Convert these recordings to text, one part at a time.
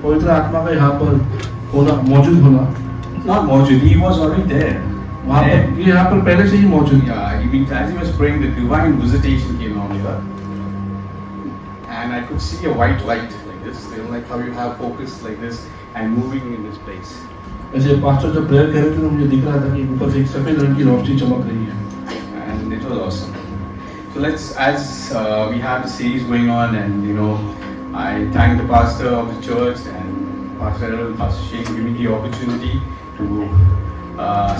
पवित्र आत्मा का यहाँ पर होना, मौजूद होना, Not mawjud, he was already there. वहाँ पर, ये यहाँ पर पहले से ही मौजूद है। Yeah, as he was praying, the divine visitation came on here. And I could see a white light like this, you know, like how you have focus like this and moving in this place. ऐसे pastor जब prayer कर रहे थे तो मुझे दिख रहा था कि ऊपर से एक सफेद रंग की रोशनी चमक रही है। And it was awesome. So let's, as we have the series going on, and you know, I thank the pastor of the church and Pastor Errol, Pastor Sheikh, giving me the opportunity to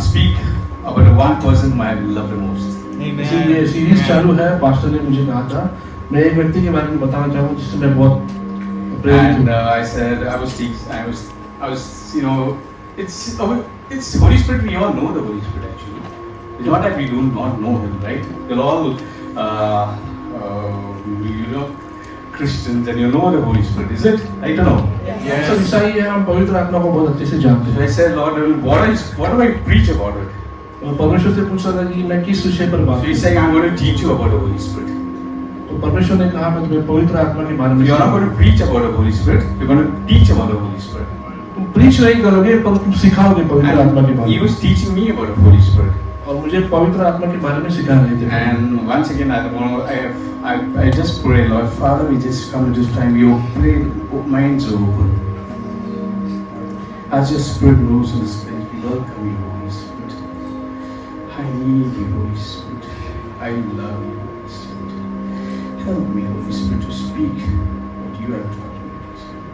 speak about the one person I love the most. ये series चालू है, pastor ने मुझे कहा था मैं एक व्यक्ति के बारे में बताना चाहूँ जिससे मैं बहुत प्रेरित हूँ। I said I was, you know, it's Holy Spirit. We all know the Holy Spirit actually. It's not that we do not know Him, right? We're all, you know, Christians, and you know the Holy Spirit, is it? I don't know. Yes. सब ईसाई हैं, हम पवित्र आत्मा को बहुत अच्छे से जानते So हैं। I said, Lord, what do I preach about it? परमेश्वर से पूछ रहा था कि मैं किस विषय पर बात So he's saying, I'm going to teach you about the Holy Spirit. तो परमेश्वर ने कहा मैं तुम्हें पवित्र आत्मा के बारे में You're not going to preach about the Holy Spirit. You're going to teach about the Holy Spirit. तुम प्रीच नहीं करोगे पर तुम सिखाओगे पवित्र आत्मा के And बारे he में। was teaching me about the Holy Spirit. और मुझे पवित्र आत्मा के बारे में सिखा रहे थे। And once again, I just pray, Lord, Father, we just come to this time. We pray, minds are open. As your Spirit moves in this place, we welcome you, Holy Spirit. I need you, Holy Spirit. I love you, Holy Spirit. Help me, Holy Spirit, to speak what you have taught me. Holy Spirit.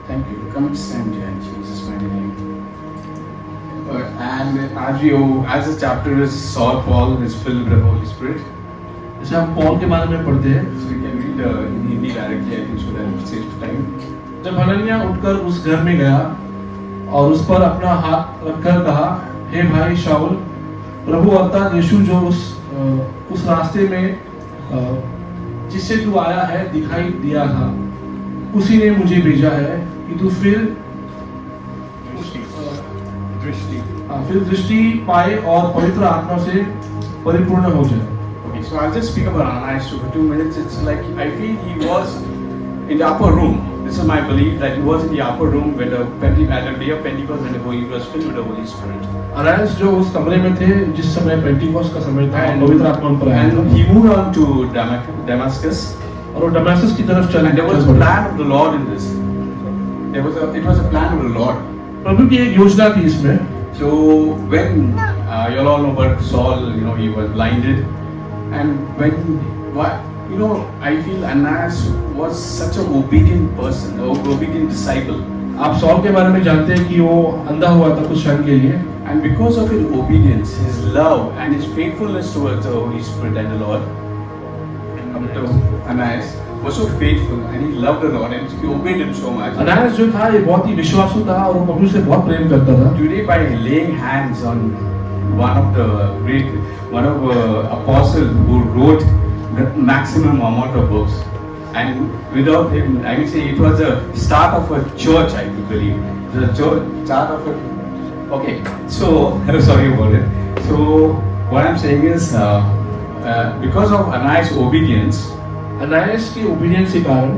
Thank you. Come and stand here in Jesus' mighty name. And as the chapter is Saul, Paul is filled with the Holy Spirit. जैसे हम Paul के बारे में पढ़ते हैं, So we can read in Hindi directly, I think, so that it saves time. जब हनन्याह उठकर उस घर में गया और उस पर अपना हाथ रखकर कहा, हे भाई शाऊल, प्रभु अर्थात यीशु जो उस रास्ते में जिससे तू आया है दिखाई दिया था, उसी ने मुझे भेजा है कि तू फिर दृष्टि पाए और पवित्र आत्मा से परिपूर्ण हो जाए। Okay, so I'll just speak about Ananias for 2 minutes. It's like I feel he was in the upper room. This is my belief that he was in the upper room when at the day of Pentecost when he was filled with the Holy Spirit. अनायास जो उस कमरे में थे जिस समय Pentecost का समय था, पवित्र आत्मा उन पर आया था। And he moved on to Damascus. और वो दमास्कस की तरफ चले। And there was a plan of the Lord in this. It was a plan of the Lord. प्रभु की एक योजना थी इसमें। So when you all know about Saul, you know, he was blinded, and when you know, I feel Ananias was such an obedient person, an obedient disciple. आप sol के बारे में जानते हैं कि वो अंधा हुआ था कुछ क्षण के लिए, and because of his obedience, his love, and his faithfulness towards the Holy Spirit and the Lord, Ananias was so faithful, and he loved the Lord, and he obeyed him so much. अनायास जो था ये बहुत ही विश्वासु था और वो प्रभु से बहुत प्रेम करता था। Today, by laying hands on one of the apostles who wrote the maximum amount of books, and without him, I would say it was a start of a church. I believe the start of a. Okay, so I'm sorry about it. So what I'm saying is, because of Ananias' obedience, अनायास की obedience के कारण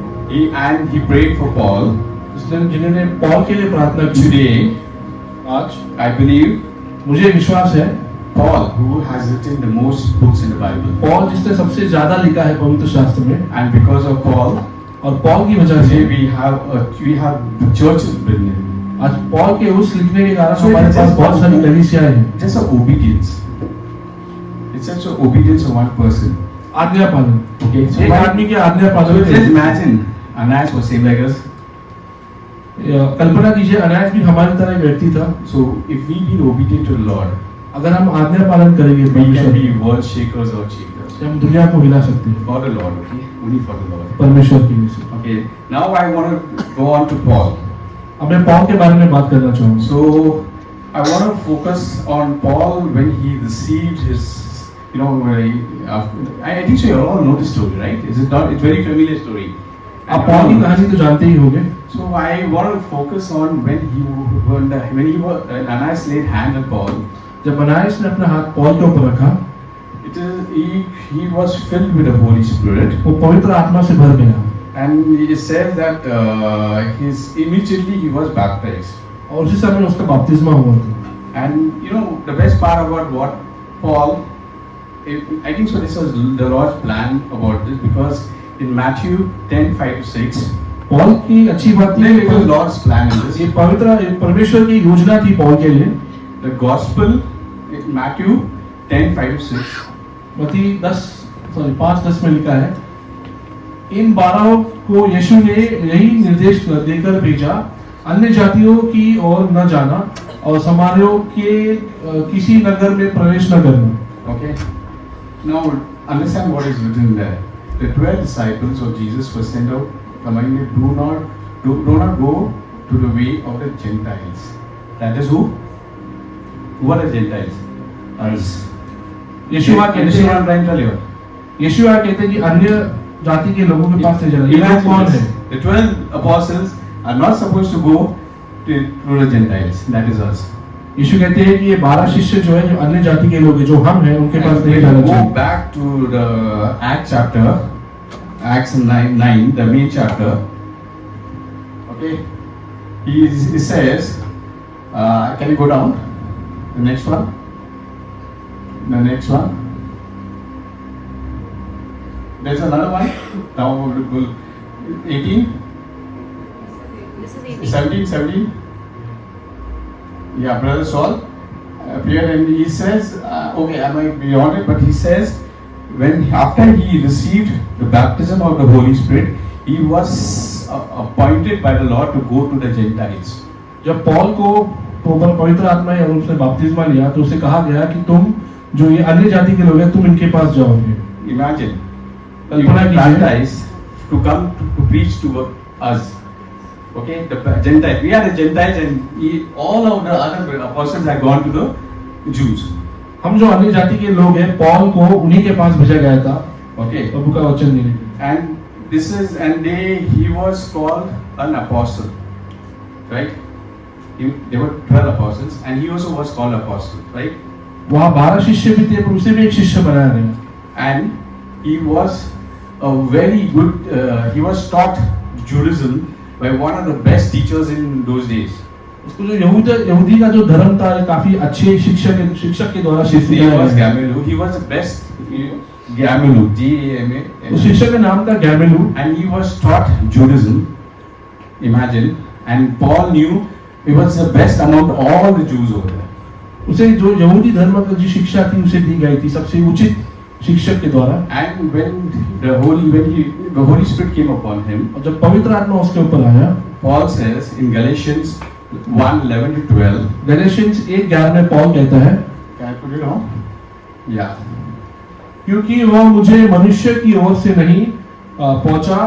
he prayed for Paul. जिन्होंने Paul के लिए प्रार्थना की। Today, आज I believe मुझे विश्वास है Paul, who has written the most books in the Bible, Paul जिसने सबसे ज्यादा लिखा है पवित्र शास्त्र में, and because of Paul, और पॉल की वजह से today we have churches building. आज पॉल के उस लिखने के कारण हमारे पास बहुत सारी कलीसियाएं हैं। Just obedience. It's such an obedience of one person. आज्ञा पालन। Okay, so एक आदमी के आज्ञा so पालन। just imagine Ananias was same like us. कल्पना कीजिए अनायास भी हमारी तरह एक व्यक्ति था। So if we be obedient to the Lord, अगर हम आज्ञा पालन करेंगे we can परमेश्वर be world shakers or shakers. हम दुनिया को हिला सकते हैं For the Lord, okay? Only for the Lord. परमेश्वर की वजह से। Okay, now I want to go on to Paul. अब मैं पॉल के बारे में बात करना चाहूँगा। So I want to focus on Paul when he received his, you know, I think so you all know this story, right? Is it not? It's very familiar story. आप Paul की कहानी तो जानते ही होंगे। So I want to focus on when Ananias laid hand on Paul. जब अनायास ने अपना हाथ पॉल के ऊपर रखा, He was filled with the Holy Spirit. वो पवित्र आत्मा से भर गया। And he said that immediately he was baptized. और उसी समय उसका बपतिस्मा हुआ था. And you know the best part about what Paul, I think so this was the Lord's plan about this, because in Matthew 10:5-6, Paul की अच्छी बात it was है, Lord's plan in this. ये पवित्र परमेश्वर की योजना थी पॉल के लिए. The gospel in Matthew 10:5-6. मत्ती 5:10 में लिखा है, इन 12 को यीशु ने यही निर्देश देकर भेजा, अन्य जातियों की ओर न जाना और समारियों के किसी नगर में प्रवेश न करना. Okay. Now understand what is written there. The 12 disciples of Jesus were sent out, commanded, do not go to the way of the Gentiles. That is who? Who are the Gentiles? Us. यीशु आ कहते हैं, यीशु आ कहते हैं कि अन्य जाति के लोगों के पास से जाना. ये लोग कौन है? The 12 apostles are not supposed to go to the Gentiles. That is us. यीशु कहते हैं कि ये 12 शिष्य जो है, जो अन्य जाति के लोग हैं, जो हम हैं, उनके पास नहीं जाना Go चाहिए. back to the Acts chapter, Acts 9, the main chapter. Okay, he says, can you go down? The next one. The next one. There's another one. Now we'll go 18. This is 18. 17. Yeah, Brother Saul appeared and he says, okay, I might be on it, but he says, after he received the baptism of the Holy Spirit, he was appointed by the Lord to go to the Gentiles. जब Paul को पवित्र आत्मा या उसने बपतिस्मा लिया, तो उसे कहा गया कि तुम जो ये अन्य जाति के लोग हैं, तुम इनके पास जाओगे. Imagine, you कल्पना were कीजिए, baptized to come to preach to us. Okay, the Gentiles. We are the Gentiles, and all of the other apostles had gone to the Jews. हम जो अन्य जाति के लोग हैं, पॉल को उन्हीं के पास भेजा गया था, Okay, प्रभु का वचन देने के लिए. and he was called an apostle, right? There were 12 apostles, and he also was called apostle, right? वहाँ 12 शिष्य भी थे, पर उसे भी एक शिष्य बनाया गया. And he was a very good. He was taught Judaism by one of the best teachers in those days. उसको जो यहूदी का जो धर्म था, काफी अच्छे शिक्षक के द्वारा His name was सिखाया. Gamaliel. He was the best. Gamaliel, G-A-M-A. उस शिक्षक का नाम था गैमेलू. And he was taught Judaism. Imagine. And Paul knew he was the best among all the Jews over there. उसे जो यहूदी धर्म की जो शिक्षा थी, उसे दी गई थी सबसे उचित शिक्षक के द्वारा. And when the Holy Spirit came upon him, और जब पवित्र आत्मा उसके ऊपर आया, Paul says in Galatians 1:11-12. Galatians 1:11 में पॉल कहता है, Can I put it on? Yeah. क्योंकि वह मुझे मनुष्य की ओर से नहीं पहुंचा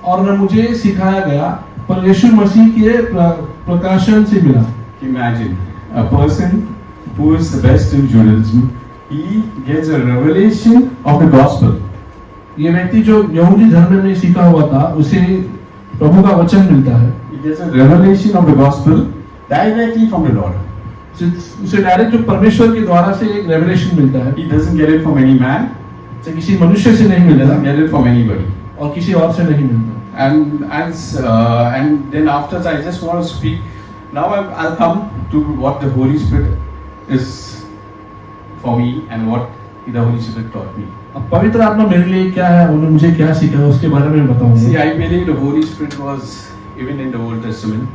और न मुझे सिखाया गया, पर यीशु मसीह के प्रकाशन से मिला. Imagine a person who is the best in Judaism, he gets a revelation of the gospel. ये व्यक्ति जो यहूदी धर्म में सीखा हुआ था, उसे प्रभु का वचन मिलता है. He gets a revelation of the gospel directly from the Lord. उसे डायरेक्ट जो परमेश्वर के द्वारा से एक रेवलेशन मिलता है. He doesn't get it from any man. उसे किसी मनुष्य से नहीं He मिलता doesn't get it from anybody. और किसी और से नहीं मिलता. And then after that, I just want to speak. Now I'll come to what the Holy Spirit is for me and what the Holy Spirit taught me. अब पवित्र आत्मा मेरे लिए क्या है, उन्होंने मुझे क्या सिखाया, उसके बारे में बताऊंगा. See, I believe the Holy Spirit was even in the Old Testament.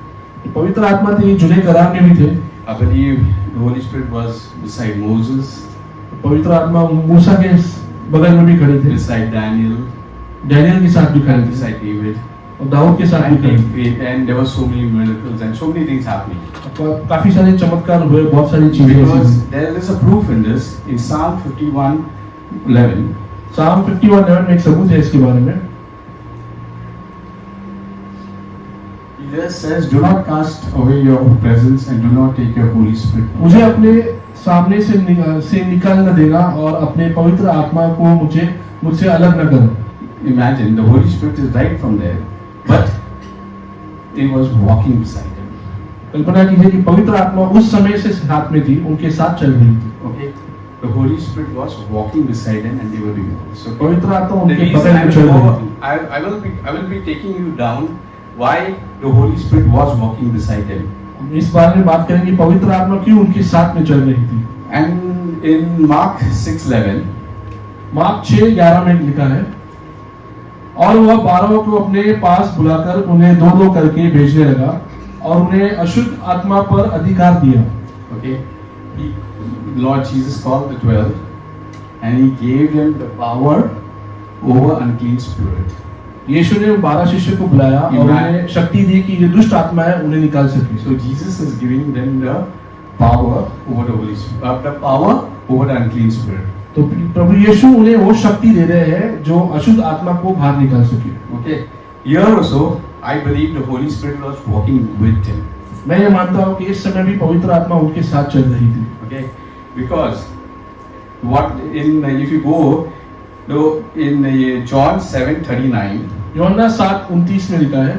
पवित्र आत्मा थे, जुने करार में भी थे. I believe the Holy Spirit was beside Moses, पवित्र आत्मा मूसा के बगल में भी खड़े थे, beside Daniel, डैनियल के साथ भी खड़े थे, beside David, और दाऊद के साथ भी खड़े थे. and there were so many miracles and so many things happening. काफी सारे चमत्कार हुए, बहुत सारी चीजें. Because there is a proof in this in Psalm 51:11. Psalm 51:11 में एक सबूत है इसके बारे में. He just says, "Do not cast away your presence and do not take your Holy Spirit." मुझे अपने सामने से निकाल न देना और अपने पवित्र आत्मा को मुझसे अलग न करो. Imagine the Holy Spirit is right from there, but he was walking beside him. कल्पना कीजिए कि पवित्र आत्मा उस समय से साथ में थी, उनके साथ चल रही थी. Okay, the Holy Spirit was walking beside them and they were doing this. Okay? पवित्र आत्मा The उनके reason बगल I में चल रही will थी। go, I will be taking you down why the Holy Spirit was walking beside them. हम इस बारे में बात करेंगे पवित्र आत्मा क्यों उनके साथ में चल रही थी। And in Mark 6:11, मार्क 6:11 में लिखा है, और वह 12 को अपने पास बुलाकर उन्हें दो दो करके भेजने लगा और उन्हें अशुद्ध आत्मा पर अधिकार दिया। okay, Lord Jesus called the 12 and he gave them the power over unclean spirit. यीशु ने 12 शिष्यों को बुलाया और उन्हें शक्ति दी कि ये दुष्ट आत्मा है उन्हें निकाल सके। So Jesus is giving them the power over the Holy Spirit, the power over the unclean spirit. तो प्रभु यीशु उन्हें वो शक्ति दे रहे हैं जो अशुद्ध आत्मा को बाहर निकाल सके। Okay, here also I believe the Holy Spirit was walking with them. मैं ये मानता हूँ कि इस समय भी पवित्र आत्मा उनके साथ चल रही थी। Okay, because what in if you go to in John 7:39, यूहन्ना 7:29 में लिखा है,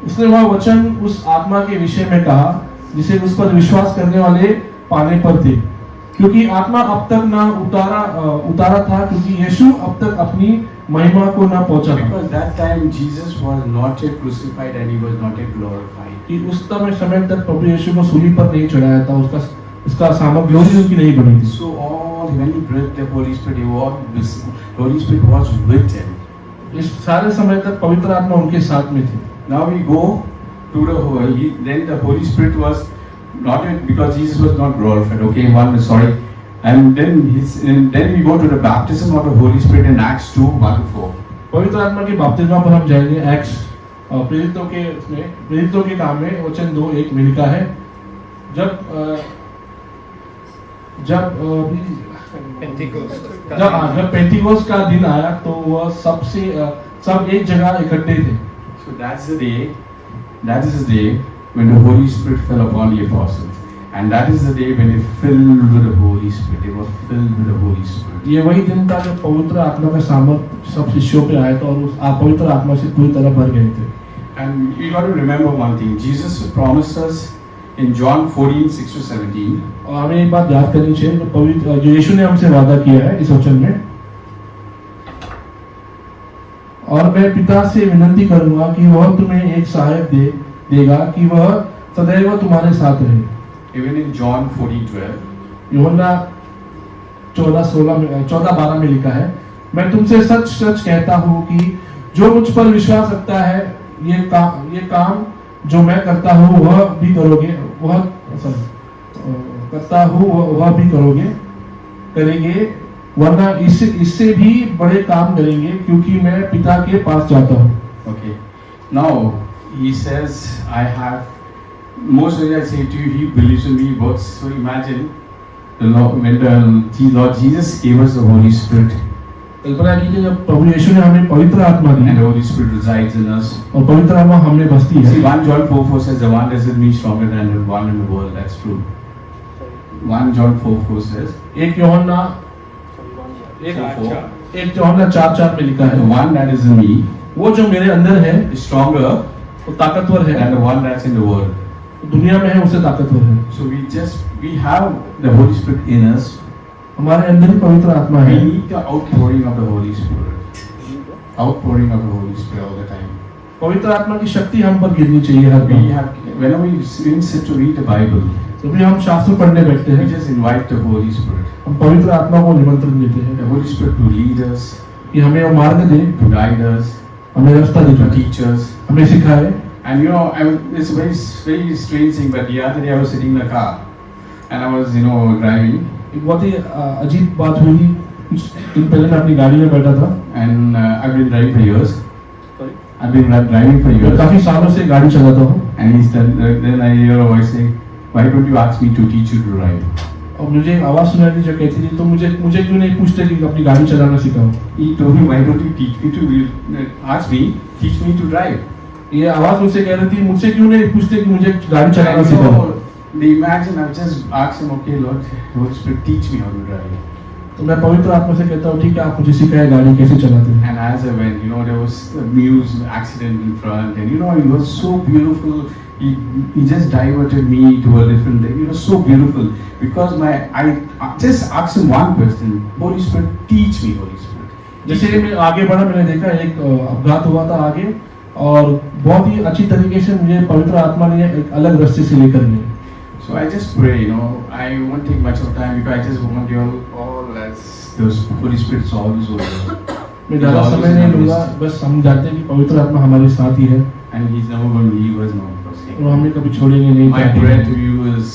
उसने वह वचन उस आत्मा के विषय में कहा जिसे उस पर विश्वास करने वाले पाने पर थे, क्योंकि आत्मा अब तक ना उतारा था, क्योंकि यीशु अब तक अपनी महिमा को ना पहुंचा था। because that time Jesus was not yet crucified and he was not yet glorified. कि उस समय तक प्रभु यीशु को सूली पर नहीं चढ़ाया था, उसका सामग्री ग्लोरी उनकी नहीं बनी थी। So all when he breathed the Holy Spirit, the Holy Spirit was with him. इस सारे समय तक पवित्र आत्मा उनके साथ में थी। Now we go to then the Holy Spirit was not yet, because Jesus was not glorified. Okay, and then we go to the baptism of the Holy Spirit in Acts 2:1-4. पवित्र आत्मा के बपतिस्मा पर हम जाएंगे। एक्ट्स प्रेरितों के काम में वचन 2:1 में लिखा है, जब पेंटिकोस्ट का दिन आया तो वह सब एक जगह इकट्ठे थे। So that is the day when the Holy Spirit fell upon the apostles, and that is the day when they filled with the Holy Spirit. They were filled with the Holy Spirit. ये वही दिन था जब पवित्र आत्मा का सामर्थ सब शिष्यों पे आया था और उस पवित्र आत्मा से पूरी तरह भर गए थे। And we got to remember one thing. Jesus promised us in John 14:6-17. और हमें एक बात याद करनी चाहिए, जो यीशु ने हमसे वादा किया है इस वचन में, और मैं पिता से विनती करूंगा कि वह तुम्हें एक सहायक देगा कि वह सदैव तुम्हारे साथ रहे। Even in John 14:12. यूहन्ना 14:12 में लिखा है, मैं तुमसे सच सच कहता हूँ कि जो मुझ पर विश्वास रखता है ये काम जो मैं करता हूँ वह भी करेंगे, वरना इससे भी बड़े काम करेंगे, क्योंकि मैं पिता के पास जाता हूँ। Okay. Now he says, I have. Most of I say to you, he believes in me works. So imagine when the Lord Jesus gave us the Holy Spirit. कल्पना कीजिए जब प्रभु यीशु ने हमें पवित्र आत्मा दी and the Holy Spirit resides in us. और पवित्र आत्मा हमने बसती है। See, 1 John 4:4 says the one doesn't mean stronger than the one in the world. That's true. 1 John 4:4 says. 1 यूहन्ना 4:4 में लिखा है, the one that is in me, वो जो मेरे अंदर है is stronger वो ताकतवर है, than the one that's in the world. दुनिया में है उससे ताकतवर है। So we have the Holy Spirit in us. हमारे अंदर ही पवित्र आत्मा We है। need the outpouring of the Holy Spirit. Outpouring of the Holy Spirit all the time. पवित्र आत्मा की शक्ति हम पर गिरनी चाहिए हर We bar. have whenever we sit to read the Bible, जब भी हम शास्त्र पढ़ने बैठते we हैं just invite the Holy Spirit. हम पवित्र आत्मा को निमंत्रण देते The हैं Holy Spirit to lead us, कि हमें वो मार्ग दे, to guide us, हमें रास्ता to दिखाए, teach us. हमें सिखाए। And it's a very strange thing, but the other day I was sitting in a car and I was driving. एक बहुत ही अजीब बात हुई, कुछ दिन पहले मैं अपनी गाड़ी में बैठा था And I've been driving for years. I've been driving for मैं years. काफी सालों से गाड़ी चलाता हूँ And then I hear a voice saying, "Why don't you ask me to teach you to drive?" और मुझे एक आवाज सुनाई दी जो कहती थी, तो मुझे क्यों नहीं पूछते कि अपनी गाड़ी चलाना सिखाओ। He told me, "Why don't you ask me, teach me to drive?" ये आवाज मुझसे कह रही थी, मुझसे क्यों नहीं पूछते कि मुझे गाड़ी चलाना सिखाओ। They imagine I've just asked him, "Okay, Lord, Holy Spirit, teach me how to drive." तो मैं पवित्र आत्मा से कहता हूँ ठीक है, आप मुझे सिखाए गाड़ी कैसे चलाते हैं। And as I went, there was a Muse accident in front, and it was so beautiful. He just diverted me to a different thing. It was so beautiful because I just asked him one question: Holy Spirit, teach me, Holy Spirit. जैसे मैं आगे बढ़ा, मैंने देखा एक अपघात हुआ था आगे, और बहुत ही अच्छी तरीके से मुझे पवित्र आत्मा ने एक अलग रास्ते से लेकर गए। So I just pray, I won't take much of time because I just want you all as those Holy Spirit always over there. मैं ज़्यादा समय नहीं लूँगा, बस हम जानते हैं कि पवित्र आत्मा हमारे साथ ही है And He's never going to leave us, never forsake. और हमें कभी छोड़ेंगे नहीं। My prayer to you is,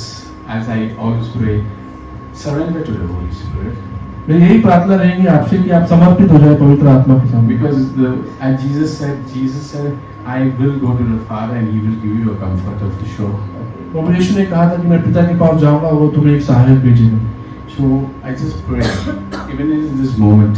as I always pray, surrender to the Holy Spirit. मेरी यही प्रार्थना रहेगी आपसे कि आप समर्पित हो जाए पवित्र आत्मा के सामने। Because as Jesus said, I will go to the Father and He will give you a comforter for sure. प्रभु यीशु ने कहा था कि मैं पिता के पास जाऊंगा, वो तुम्हें एक सहायक भेजेगा। So I just pray, even in this moment,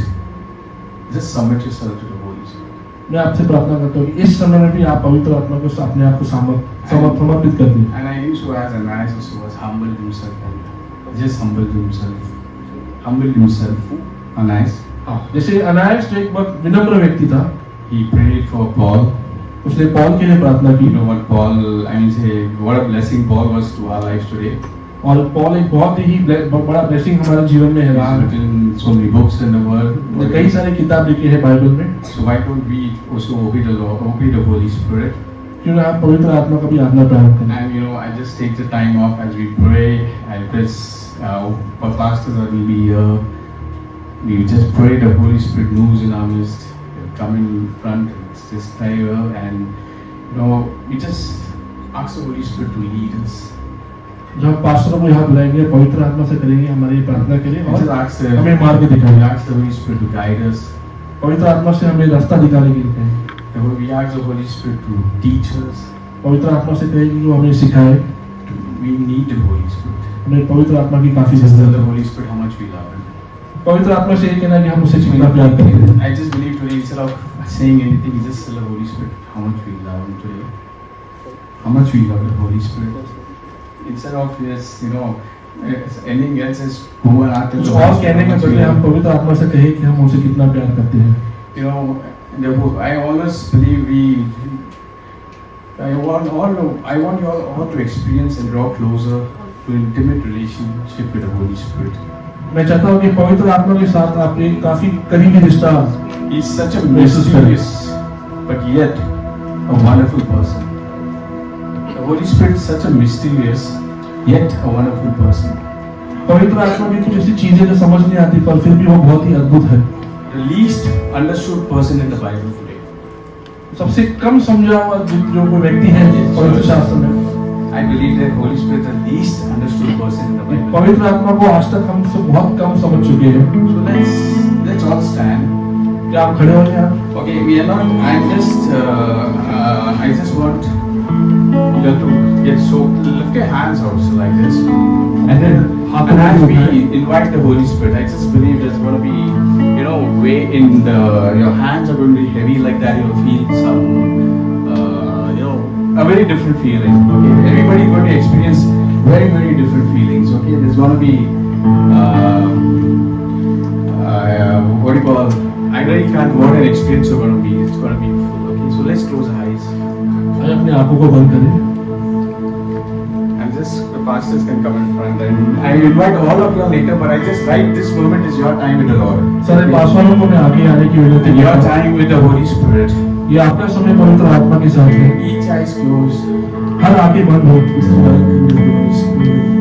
just submit yourself to the Holy Spirit. मैं आपसे प्रार्थना करता हूँ कि इस समय में भी आप पवित्र आत्मा को अपने आप को समर्पित कर दें। And I also, as Ananias also was humbled himself, and just humbled himself, Ananias. जैसे अनायास तो एक बहुत विनम्र व्यक्ति था, He prayed for Paul. उसने पौल के लिए प्रार्थना की। What a blessing Paul was to our lives today. और पौल एक बहुत ही बड़ा ब्लेसिंग हमारे जीवन में है। He's written so many books in the world. कई सारे किताब लिखे हैं बाइबल में। So why don't we also obey the Lord, obey the Holy Spirit? क्यों ना आप पवित्र आत्मा का भी आज्ञा पालन करें। And I just take the time off as we pray. I bless our pastors that will be here. We just pray the Holy Spirit moves in our midst. Come in front, just pray and we just ask the Holy Spirit to lead us. जब पास्टरों को यहाँ बुलाएंगे, पवित्र आत्मा से करेंगे हमारी प्रार्थना के लिए, और ask हमें मार्ग दिखाएंगे। Ask the Holy Spirit to guide us. पवित्र आत्मा से हमें रास्ता दिखाने के लिए कहें। We ask the Holy Spirit to teach us. पवित्र आत्मा से कहें कि वो हमें सिखाए। We need the Holy Spirit. हमें पवित्र आत्मा की काफी Just tell जरूरत the है। Holy Spirit how much we love Him. पवित्र आत्मा से ये कहना कि हम उसे कितना प्यार करेंगे। I just believe today, instead of saying anything, just tell the Holy Spirit how much we love Him today. How much we love the Holy Spirit. Instead of anything else, is go and ask कुछ और कहने के बदले हम पवित्र आत्मा से कहें कि हम उसे कितना प्यार करते हैं। I always believe I want you all to experience and draw closer to intimate relationship with the Holy Spirit. मैं चाहता हूँ कि पवित्र आत्मा के साथ आप एक काफी करीबी रिश्ता। He's such a mysterious, but yet a wonderful person. The Holy Spirit is such a mysterious, yet a wonderful person. पवित्र आत्मा की कुछ ऐसी चीजें जो समझ नहीं आती, पर फिर भी वो बहुत ही अद्भुत है। The least understood person in the Bible today. सबसे कम समझा हुआ जो कोई व्यक्ति है पवित्र शास्त्र में, I believe that Holy Spirit is the least understood person in the Bible. पवित्र आत्मा को आज तक हम सब बहुत कम समझ चुके हैं। So let's all stand. क्या आप खड़े हो जाए आप? Okay, we are not. I just want you to get so lift your hands also like this, and then as we invite the Holy Spirit, I just believe there's going to be way in your hands are going to be heavy like that. You'll feel some a very different feeling. Okay, everybody going to experience very, very different feelings. Okay, there's going to be what do you call? I really can't what an experience you're going to be. It's going to be full. Okay, so let's close our eyes. आइए अपनी आंखों को बंद करें। And just the pastors can come in front. And I invite all of you later, but I just right this moment is your time with the Lord. सारे पासवानों को मैं आगे आने की विनती Your करता हूं। time with the Holy Spirit. ये आपका समय पवित्र आत्मा के साथ है। Each eyes closed. हर आंखें बंद हो। Welcome the Holy Spirit.